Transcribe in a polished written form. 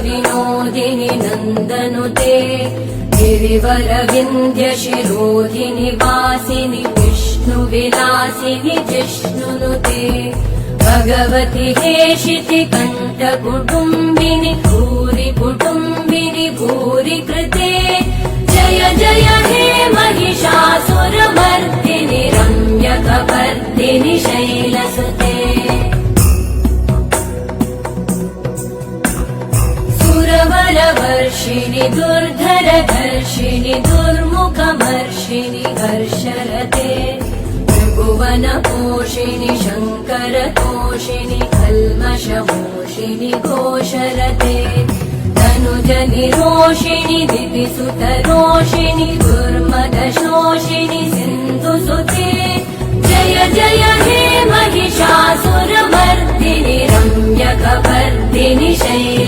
विनोदिनि नन्दनुते गिरिवरविन्ध्यशिरोधिनि वासिनि विष्णुविलासिनि जिष्णुनुते भगवति हेशिति कण्ठकुटुम्बिनि भूरि कुटुम्बिनि भूरि कृते जय जय हे महिषासुरमर्दिनि रम्यकपर्दिनि शैलसुते सुरवरवर्षिणि दुर्धरधर्षिणि दुर्मुखमर्षिणि हर्षरते त्रिभुवनपोषिणि शङ्करतोषिणि कल्मषमोषिणि घोषरते तनुजनिरोषिणि दिविसुतरोषिणि दुर्मदशोषिणि सिन्धुसुते जय जय हे महिषासुरमर्दिनि रम्यकपर्दिनि शैलसुते